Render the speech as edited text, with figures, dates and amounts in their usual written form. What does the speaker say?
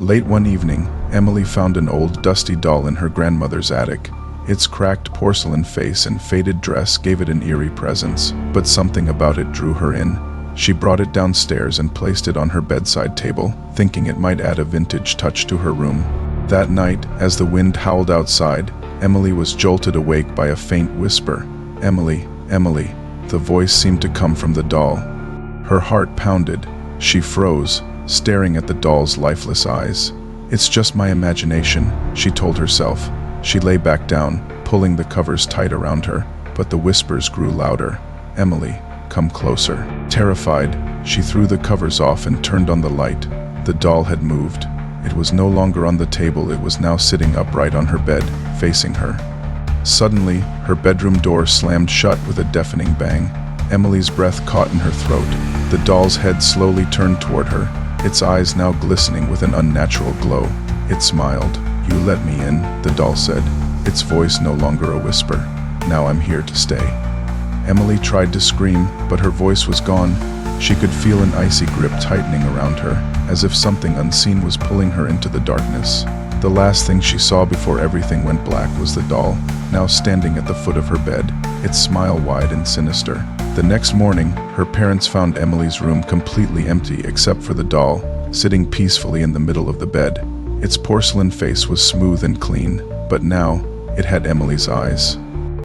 Late one evening, Emily found an old, dusty doll in her grandmother's attic. Its cracked porcelain face and faded dress gave it an eerie presence, but something about it drew her in. She brought it downstairs and placed it on her bedside table, thinking it might add a vintage touch to her room. That night, as the wind howled outside, Emily was jolted awake by a faint whisper. "Emily, Emily." The voice seemed to come from the doll. Her heart pounded. She froze, staring at the doll's lifeless eyes. "It's just my imagination," she told herself. She lay back down, pulling the covers tight around her, but the whispers grew louder. "Emily, come closer." Terrified, she threw the covers off and turned on the light. The doll had moved. It was no longer on the table, it was now sitting upright on her bed, facing her. Suddenly, her bedroom door slammed shut with a deafening bang. Emily's breath caught in her throat. The doll's head slowly turned toward her, its eyes now glistening with an unnatural glow. It smiled. "You let me in," the doll said, its voice no longer a whisper. "Now I'm here to stay." Emily tried to scream, but her voice was gone. She could feel an icy grip tightening around her, as if something unseen was pulling her into the darkness. The last thing she saw before everything went black was the doll, now standing at the foot of her bed, its smile wide and sinister. The next morning, her parents found Emily's room completely empty except for the doll, sitting peacefully in the middle of the bed. Its porcelain face was smooth and clean, but now it had Emily's eyes.